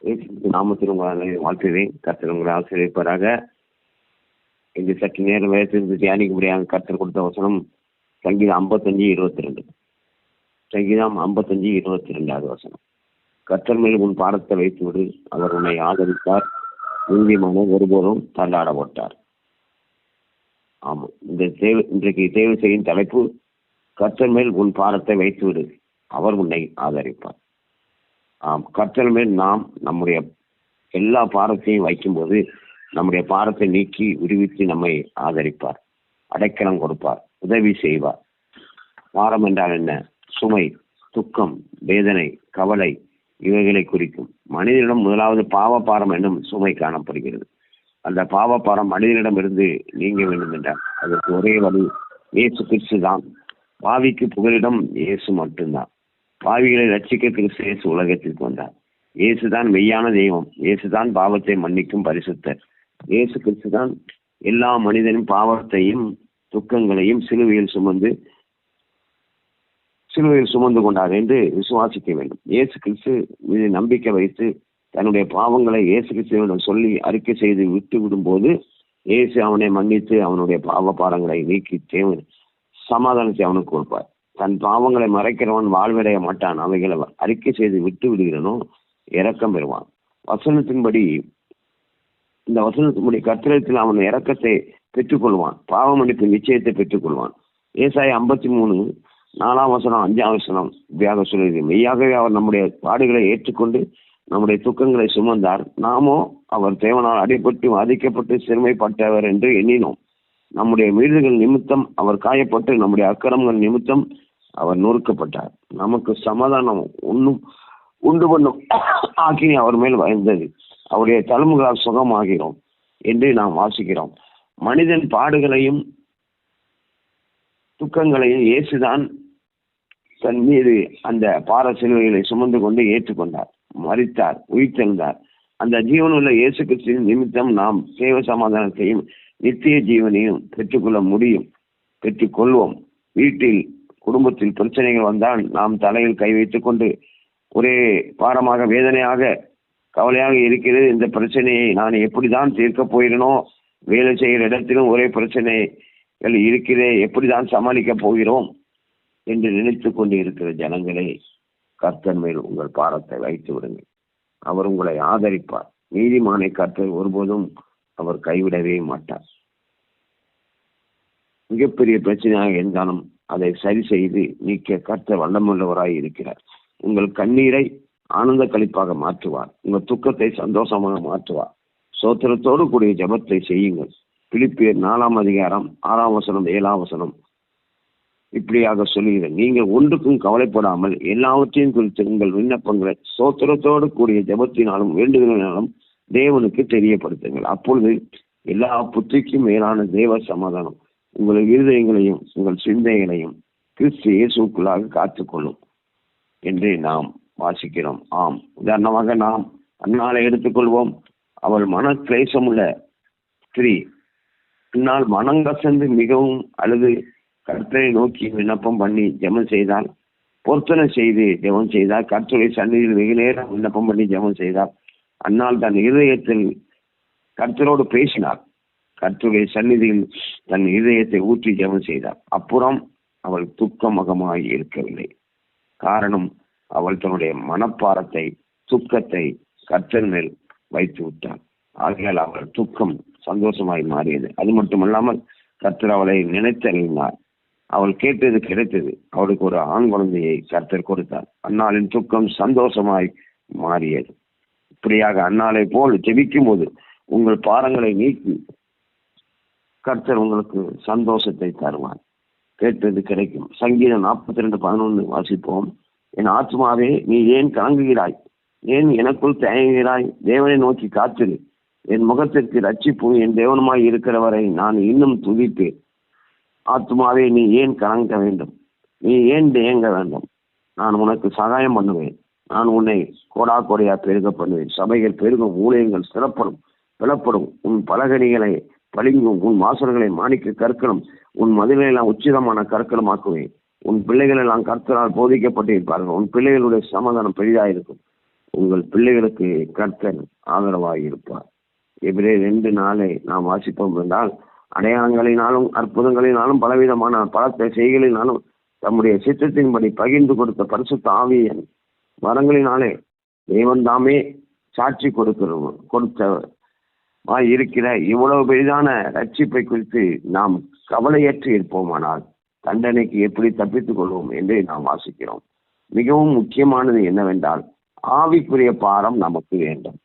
இயேசுவின் நாமத்தில் உங்களை வாழ்த்துகிறேன். கர்த்தர் உங்களை ஆசீர்வதிப்பாராக. இன்று சற்று நேரம் வேதத்திலிருந்து தியானிக்க முடியாத கர்த்தர் கொடுத்த வசனம் சங்கீதம் 55:22. சங்கீதம் 55:22 வசனம். கர்த்தர் மேல் உன் பாரத்தை வைத்து விடு, அவர் உன்னை ஆதரித்தார், நீதிமான ஒருபோதும் தள்ளாட போட்டார். ஆமாம், இன்றைக்கு தேவை செய்யும் தலைப்பு, கர்த்தர் மேல் உன் பாரத்தை வைத்து விடு, அவர் உன்னை ஆதரிப்பார். கர்த்தர் மேல் நாம் நம்முடைய எல்லா பாரத்தையும் வைக்கும்போது நம்முடைய பாரத்தை நீக்கி விடுவித்து நம்மை ஆதரிப்பார், அடைக்கலம் கொடுப்பார், உதவி செய்வார். பாரம் என்றால் என்ன? சுமை, துக்கம், வேதனை, கவலை இவைகளை குறிக்கும். மனிதனிடம் முதலாவது பாவபாரம் என்னும் சுமை காணப்படுகிறது. அந்த பாவபாரம் மனிதனிடமிருந்து நீங்க வேண்டும் என்றால் அதற்கு ஒரே வழி இயேசு கிறிஸ்து தான். பாவிக்கு புகலிடம் இயேசு மட்டும்தான். பாவிகளை ரட்சிக்க கிறிஸ்து இயேசு உலகத்திற்கு வந்தார். இயேசுதான் மெய்யான தெய்வம். இயேசுதான் பாவத்தை மன்னிக்கும் பரிசுத்தர். இயேசு கிறிஸ்து தான் எல்லா மனிதனும் பாவத்தையும் துக்கங்களையும் சிலுவையில் சுமந்து கொண்டார் என்று விசுவாசிக்க வேண்டும். இயேசு கிறிஸ்து மீது நம்பிக்கை வைத்து தன்னுடைய பாவங்களை இயேசு கிறிஸ்துவிடம் சொல்லி அறிக்கை செய்து விட்டு விடும்போது இயேசு அவனை மன்னித்து அவனுடைய பாவ பாரங்களை நீக்கி சமாதானத்தை அவனுக்கு கொடுப்பார். தன் பாவங்களை மறைக்கிறவன் வாழ்வடைய மாட்டான். அவைகளை அறிக்கை செய்து விட்டு விடுகிறனோ இரக்கம் பெறுவான். இந்த வசனத்தின்படி கர்த்தரிடத்தில் அவன் இரக்கத்தை பெற்றுக்கொள்வான், பாவ மன்னிப்பு நிச்சயத்தை பெற்றுக்கொள்வான். ஏசாயா 53:4 வசனம் 5 வசனம் இப்படியாக சொல்லுது, மெய்யாகவே அவர் நம்முடைய பாடுகளை ஏற்றுக்கொண்டு நம்முடைய துக்கங்களை சுமந்தார், நாமோ அவர் தேவனால் அடிபட்டு பாதிக்கப்பட்டு சிறுமைப்பட்டவர் என்று எண்ணினோம். நம்முடைய மீறுதல்கள் நிமித்தம் அவர் காயப்பட்டு நம்முடைய அக்கிரமங்கள் நிமித்தம் அவர் நொறுக்கப்பட்டார். நமக்கு சமாதானம் உண்டு பண்ணும் ஆக்கி அவர் மேல் வந்தது, அவருடைய தழும்புகளால் சுகமாகிறோம் என்று நாம் வாசிக்கிறோம். மனிதன் பாடுகளையும் துக்கங்களையும் இயேசுதான் தன் மீது அந்த பார சிலுவைகளை சுமந்து கொண்டு ஏற்றுக்கொண்டார், மரித்தார், உயிர்த்தெழுந்தார். அந்த ஜீவனுள்ள இயேசு கிறிஸ்துவின் நிமித்தம் நாம் தேவ சமாதானத்தையும் நித்திய ஜீவனையும் பெற்றுக்கொள்வோம். வீட்டில் குடும்பத்தில் பிரச்சனைகள் வந்தால் நாம் தலையில் கை வைத்துக் கொண்டு ஒரே பாரமாக வேதனையாக கவலையாக இருக்கிறது, இந்த பிரச்சனையை நான் எப்படிதான் தீர்க்க போகிறனோ, வேலை செய்கிற இடத்திலும் ஒரே பிரச்சனைகள் இருக்கிறே, எப்படிதான் சமாளிக்க போகிறோம் என்று நினைத்து கொண்டு இருக்கிற ஜனங்களே, கர்த்தர் மேல் உங்கள் பாரத்தை வைத்து விடுங்கள், அவர் உங்களை ஆதரிப்பார். நீதிமானை கர்த்தர் ஒருபோதும் அவர் கைவிடவே மாட்டார். மிகப்பெரிய பிரச்சனையாக இருந்தாலும் அதை சரி செய்து நீக்க கர்த்தர் வல்லமுள்ளவராய் இருக்கிறார். உங்கள் கண்ணீரை ஆனந்த களிப்பாக மாற்றுவார், உங்கள் துக்கத்தை சந்தோஷமாக மாற்றுவார். சோத்திரத்தோடு கூடிய ஜெபத்தை செய்யுங்கள். பிலிப்பியர் 4:6 வசனம் 7 வசனம் இப்படியாக சொல்லுகிறேன், நீங்கள் ஒன்றுக்கும் கவலைப்படாமல் எல்லாவற்றையும் குறித்து உங்கள் விண்ணப்பங்களை சோத்திரத்தோடு கூடிய ஜெபத்தினாலும் வேண்டுதலினாலும் தேவனுக்கு தெரியப்படுத்துங்கள். அப்பொழுது எல்லா புத்திக்கும் மேலான தேவ சமாதானம் உங்கள் இருதயங்களையும் உங்கள் சிந்தைகளையும் கிறிஸ்து இயேசுக்குள்ளாக காத்துக்கொள்ளும் என்று நாம் வாசிக்கிறோம். உதாரணமாக நாம் அன்னாலை எடுத்துக்கொள்வோம். அவள் மன கிளேசமுள்ள ஸ்திரீ. அன்னால் மனங்கசந்து மிகவும் அழுது கர்த்தரை நோக்கி விண்ணப்பம் பண்ணி ஜெபம் செய்தால், பொருத்தனை செய்து ஜெபம் செய்தால், கர்த்தருடைய சந்நிதியில் வெகு நேரம் விண்ணப்பம் பண்ணி ஜெபம் செய்தால், அன்னால் தன் இருதயத்தில் கர்த்தரோடு பேசினார், கர்த்தருடைய சந்நிதியில் தன் இருதயத்தை ஊற்றி ஜெபம் செய்தார். அப்புறம் அவள் துக்கமுகமாய் இருக்கவில்லை. காரணம், அவள் தன்னுடைய மனப்பாரத்தை துக்கத்தை கர்த்தர் மேல் வைத்து விட்டாள். ஆகையால் அவள் துக்கம் சந்தோஷமாய் மாறியது. அது மட்டுமல்லாமல் கர்த்தர் அவளை நினைத்தறிந்தார். அவள் கேட்டது கிடைத்தது. அவளுக்கு ஒரு ஆண் குழந்தையை கர்த்தர் கொடுத்தார். அன்னாளின் துக்கம் சந்தோஷமாய் மாறியது. இப்படியாக அன்னாலை போல் ஜெபிக்கும் போது உங்கள் பாரங்களை நீக்கி கர்த்தர் உங்களுக்கு சந்தோஷத்தை தருவார். கேட்டது கிடைக்கும். சங்கீதம் 42:11 வாசிப்போம். என் ஆத்மாவே நீ ஏன் கலங்குகிறாய்? ஏன் எனக்குள் தயங்குகிறாய்? தேவனை நோக்கி காத்திரு. என் முகத்திற்கு ரட்சிப்பு என் தேவனுமாய் இருக்கிறவரை நான் இன்னும் துதிப்பேன். ஆத்மாவே நீ ஏன் கலங்க வேண்டும்? நீ ஏன் தேங்க வேண்டும்? நான் உனக்கு சகாயம் பண்ணுவேன். நான் உன்னை கோடாக்கோடையா பெருக பண்ணுவேன். சபைகள் பெருகும், ஊழியங்கள் சிறப்படும், பிளப்படும். உன் பலகணிகளை பளிங்கும், உன் வாசல்களை மாணிக்க கற்களும், உன் மதிலை எல்லாம் உச்சிதமான கற்களும் ஆக்குவேன். உன் பிள்ளைகள் எல்லாம் கர்த்தரால் போதிக்கப்பட்டிருப்பார்கள். உன் பிள்ளைகளுடைய சமாதானம் பெரிதாயிருக்கும். உங்கள் பிள்ளைகளுக்கு கர்த்தர் ஆதரவாக இருப்பார். எபிரேயர் 2:4 நாம் வாசிப்போம் என்றால், அடையாளங்களினாலும் அற்புதங்களினாலும் பலவிதமான பலத்த செய்களினாலும் தம்முடைய சித்தத்தின்படி பகிர்ந்து கொடுத்த பரிசுத்த ஆவியின் வரங்களினாலே தேவன் தாமே சாட்சி கொடுத்த இருக்கிற இவ்வளவு பெரிதான ரட்சிப்பை குறித்து நாம் கவலையற்று இருப்போமானால் தண்டனைக்கு எப்படி தப்பித்துக் கொள்வோம் என்று நாம் வாசிக்கிறோம். மிகவும் முக்கியமானது என்னவென்றால், ஆவிக்குரிய பாரம் நமக்கு வேண்டும்.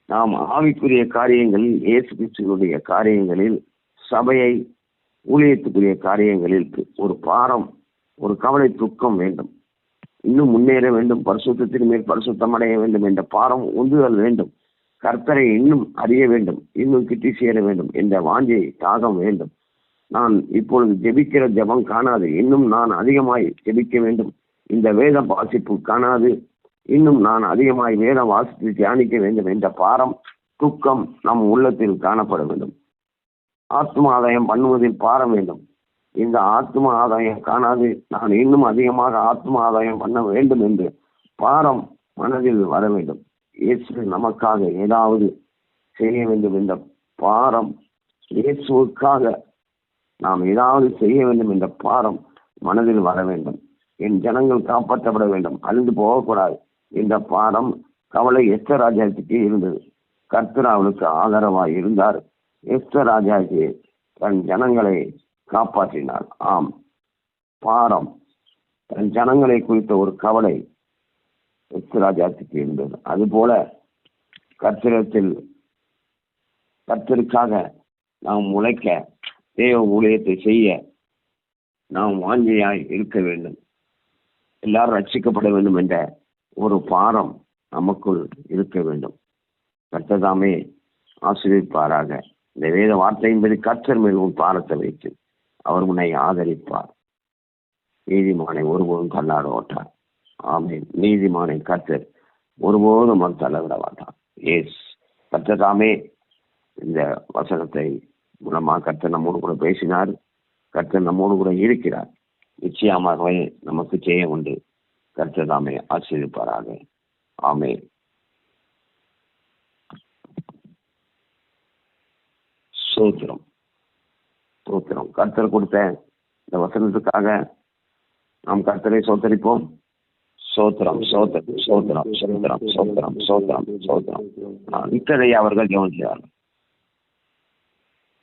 நாம் ஆவிக்குரிய காரியங்களில், இயேசு கிறிஸ்துவினுடைய காரியங்களில், சபையை ஊழியத்துக்குரிய காரியங்களில் ஒரு பாரம், ஒரு கவலை, துக்கம் வேண்டும். இன்னும் முன்னேற வேண்டும், பரிசுத்தத்தின் மேல் பரிசுத்தம் அடைய வேண்டும் என்ற பாரம், உந்துதல் வேண்டும். கர்த்தரை இன்னும் அறிய வேண்டும், இன்னும் கிட்டி சேர வேண்டும் என்ற வாஞ்சை, தாகம் வேண்டும். நான் இப்பொழுது ஜெபிக்கிற ஜெபம் காணாது, இன்னும் நான் அதிகமாய் ஜெபிக்க வேண்டும். இந்த வேத வாசிப்பு காணாது, இன்னும் நான் அதிகமாய் வேதம் வாசித்து தியானிக்க வேண்டும் என்ற பாரம், துக்கம் நம் உள்ளத்தில் காணப்பட வேண்டும். ஆத்ம ஆதாயம் பண்ணுவதில் பாரம் வேண்டும். இந்த ஆத்ம ஆதாயம் காணாது, நான் இன்னும் அதிகமாக ஆத்ம ஆதாயம் பண்ண வேண்டும் என்று பாரம் மனதில் வர வேண்டும். இயேசு நமக்காக ஏதாவது செய்ய வேண்டும் என்ற பாரம், இயேசுக்காக நாம் ஏதாவது செய்ய வேண்டும் என்ற பாரம் மனதில் வர வேண்டும். என் ஜனங்கள் காப்பாற்றப்பட வேண்டும், அழிந்து போகக்கூடாது என்ற பாரம், கவலை எஸ்தர் ராஜாவுக்கு இருந்தது. கர்த்தர் அவளுக்கு ஆதரவாக இருந்தார். எஸ்தர் ராஜாவுக்கு தன் ஜனங்களை காப்பாற்றினார். ஆம், பாரம், தன் ஜனங்களை குறித்த ஒரு கவலை எஸ்தர் ராஜாவுக்கு இருந்தது. அதுபோல கர்த்தருக்காக நாம் உழைக்க, தேவ ஊழியத்தை செய்ய நாம் வாஞ்சையாய் இருக்க வேண்டும். எல்லாரும் ரட்சிக்கப்பட வேண்டும் என்ற ஒரு பாரம் நமக்குள் இருக்க வேண்டும். கர்த்தர் தாமே ஆசீர்வதிப்பாராக. இந்த வேத வார்த்தையின்படி கர்த்தர் மேல் உன் பாரத்தை வைத்து அவர் உன்னை ஆதரிப்பார். நீதிமானை ஒருபோதும் தள்ளாட ஓட்டார். ஆமென். நீதிமானை கர்த்தர் ஒருபோதும் அவர் தள்ளவிட மாட்டார். எஸ், கர்த்தர் தாமே இந்த வசனத்தை மூலமாக கர்த்தர் நம்மோடு கூட பேசினார். கர்த்தர் நம்மோடு கூட இருக்கிறார். நிச்சயமாகவே நமக்கு செய்ய உண்டு. கர்த்தர் தாமே ஆசீர்வதிப்பாராக. ஆமென். ஸ்தோத்திரம், ஸ்தோத்திரம். கர்த்தர் கொடுத்த இந்த வசனத்துக்காக நாம் கர்த்தரை சோத்தரிப்போம். சோத்திரம், சோத்திரம், சோத்திரம், சோத்திரம், சோத்திரம், சோத்திரம், சோத்திரம். இக்கதையை அவர்கள் கவனிக்கிறார்கள்.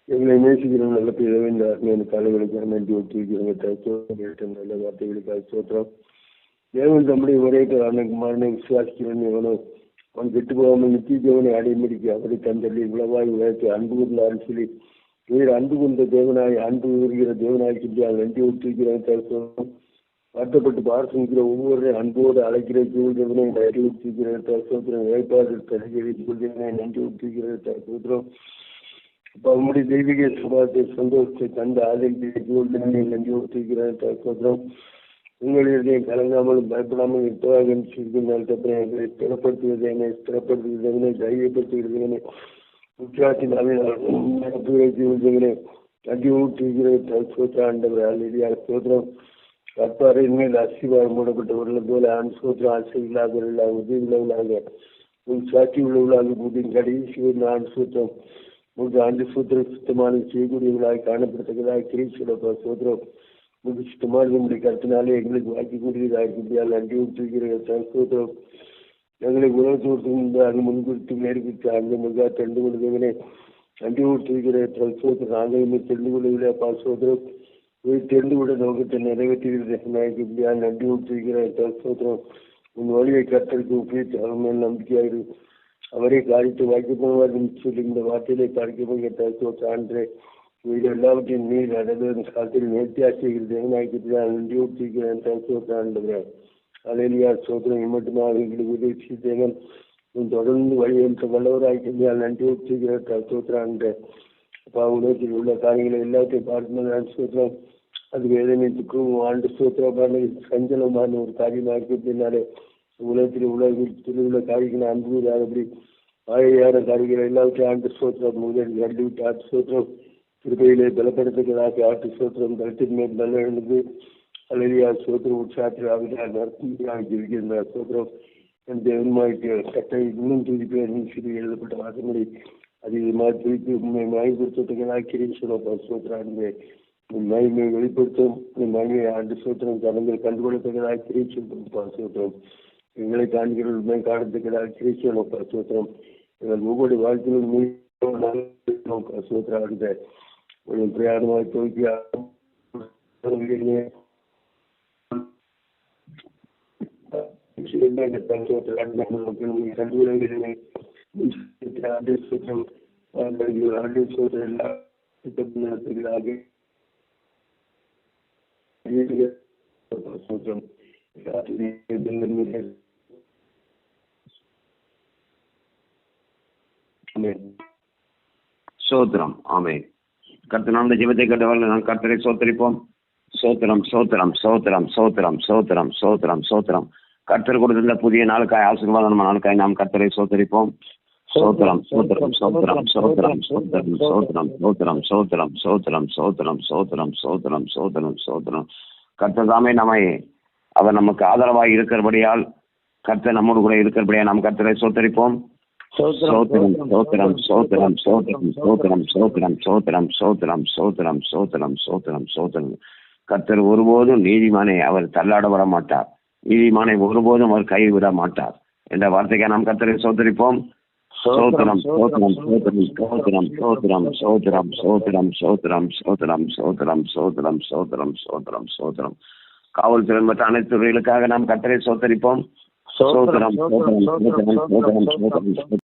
எங்களை நேசிக்கிற நல்ல பிதாவே, இந்த அருமையான காலைகளுக்கு நன்றி ஒத்துக்கிறோம். நல்ல வார்த்தைகளுக்காக சோத்திரம். தேவன் தம்முடைய ஒரே குமாரனை விசுவாசிக்கிறேன் எவனோ அவன் கெட்டு போகாமல் நித்திய தேவனை அடைமடிக்க அவரை தந்தள்ளி உளவாய் உழைத்து அன்பு கொண்டான்னு சொல்லி இவர் அன்பு கொண்ட தேவனாய், அன்பு உருகிற தேவனாய் சொல்லி அவன் நன்றி ஒத்துக்கிறேன். வருத்தப்பட்டு பார்த்துக்கிற ஒவ்வொருவரையும் அன்போடு அழைக்கிற தேவனை நன்றி ஒத்துக்கிறேன். வேட்பாளர் நன்றி ஒத்துக்கிறேன். அப்போ அவனுடைய தெய்வீக சுபாவத்தை, சந்தோஷத்தை தந்த ஆதரிக்கிறேன். நன்றி ஒத்துக்கிறேன். உங்களுடைய கலங்காமலும் பயப்படாமல் இருப்பதாக எங்களை ஸ்திரப்படுத்துவதேனே, ஸ்திரப்படுத்துவதே, தைரியப்படுத்துகிறதே, உற்சாகத்தினாலே நன்றி ஊற்றுகிறேன். சோத்திரம். கற்பாரின் மேல் அசிவாரம் மூடப்பட்டவர்கள் போல சோத்திரம் ஆசைகளாக உதவிகளாக சாட்சி உள்ளவர்களாக கூட்டின் கடைசி நான் சூத்திரம் மூன்று ஆண்டு சூத்திரம் சுத்தமான செய்யக்கூடியவர்களாக காணப்படத்தக்கதாக கிரீச்சோட சோத்திரம் மூன்று சுத்தமான நம்முடைய கருத்தினாலே எங்களுக்கு வாக்கி கூடியதாக இருக்கின்றால் நன்றி ஊற்றுகிறேன். சோத்திரம். எங்களை உணவு அது முன்குறித்து நேர்வித்து அந்த முக தெரிந்து கொள்வதே நன்றி ஊற்றுகிறேன். சோத்திரம். நாங்கள் தெரிந்து கொள்ளவில்லை அப்பா. சோத்திரம். தெரிந்து கொள்ள நோக்கத்தை நிறைவேற்றுகிறது. நன்றி ஊற்றுகிறேன். சோத்திரம். உன் வழியை கர்த்தருக்கு ஒப்பித்து அவர் மேல் நம்பிக்கையாக அவரே காரியத்தை வாய்க்கப்படுவார் சொல்லி இந்த வார்த்தையிலே காரிக்கப்படுகிற ஆண்டு எல்லாவற்றையும் நீர் நடந்த காலத்தில் நேர்த்தியாசிக்கிறது. நன்றி ஊற்றுகிறேன். ஆண்டவரே அலையிலியா சோதனை மட்டுமாக எங்களுக்கு உதவி செய்தேன். தொடர்ந்து வழியெடுத்த வல்லவராய்க்கின்றால் நன்றி ஊற்றுகிறேன். சோத்திராண்டு அப்பா, உலகத்தில் உள்ள காரியங்களை எல்லாத்தையும் பார்க்கும்போது சோத்திரம் அது வேதனைத்துக்கும் ஆண்டு சோத்திரமான சஞ்சலமான ஒரு காரியமாக இருக்கிறதுனாலே உலகத்தில் உலகத்தில் உள்ள காரியங்களை அன்புவதாகபடி ஆழையான காரியங்களை எல்லாவற்றையும் ஆண்டு சோத்திரம் முதல் கண்டுவிட்டு ஆட்டு சோத்திரம் திருப்பையிலே பலப்படுத்துவதாக ஆட்டு சோத்திரம் தளத்தின் மேல் நல்ல எழுந்து அலையா சோத்திரம் உற்சாகத்தில் இருக்கிறார். சோத்திரம் என் தேவனுமாயிட்டு கட்டை இன்னும் துதிப்பேன் சிறு எழுதப்பட்ட வாசங்களை அதிகமாக திருப்பி உண்மை மயப்படுத்தத்தக்கதாக கிரீஸ்வரப்பா சோத்திராண்டு மகிமை வெளிப்படுத்தும் மகிமை ஆண்டு சோத்திரம் ஜனங்கள் கண்டுகொள்ளத்தக்கதாக கிரீஸ்வரப்பா சோத்திரம் எங்களை காண்கிற உண்மை காணத்தக்கதாக கிரீஸ்வரப்பா சோத்திரம் எங்கள் ஒவ்வொரு வாழ்க்கையிலும் சோத்திராண்ட ஒரு பிரயாணமாக தோல்வியா சோத்திரம். ஆமென். கர்த்தர் நாம் ஜெபத்தை கேட்டவர்கள் நாம் கர்த்தரை சோத்தரிப்போம். சோத்திரம் சோத்திரம் சோத்திரம் சோத்திரம் சோத்திரம் சோத்திரம் சோத்திரம். கர்த்தர் கொடுத்திருந்த புதிய நாளுக்காய் ஆசீர்வாதமான நாளுக்காய் நாம் கர்த்தரை சோத்தரிப்போம். சோத்திரம் சோத்திரம் சோத்திரம் சோத்திரம் சோத்திரம் சோத்திரம் சோத்திரம் சோத்திரம் சோத்திரம் சோத்திரம் சோத்திரம் சோத்திரம் சோத்திரம் சோத்திரம். கர்த்தர் தாமே நம்மை அவர் நமக்கு ஆதரவாக இருக்கிறபடியால் கர்த்தர் நம்மோடு கூட இருக்கிறபடியால் நாம் கர்த்தரை சோத்தரிப்போம். சோத்திரம் சோத்திரம் சோத்திரம் சோத்திரம் சோத்திரம் சோத்திரம் சோத்திரம் சோத்திரம் சோத்திரம் சோத்திரம் சோத்திரம் சோத்திரம். கர்த்தர் ஒருபோதும் நீதிமானை அவர் தள்ளாட விட மாட்டார். நீதிமானை ஒருபோதும் அவர் கைவிட மாட்டார் என்ற வார்த்தைக்காக நாம் கர்த்தரை சோத்தரிப்போம். சோத்திரம் சோத்திரம் சோத்திரம் சோத்திரம் சோத்திரம் சோத்திரம் சோத்திரம் சோத்திரம் சோத்திரம் சோத்திரம் சோத்திரம் சோத்திரம் சோத்திரம் சோத்திரம். காவல்துறை மற்ற அனைத்து துறைகளுக்காக நாம் கர்த்தரை சோத்தரிப்போம். சோத்திரம் சோத்திரம் சோத்திரம் சோத்திரம் சோத்திரம்.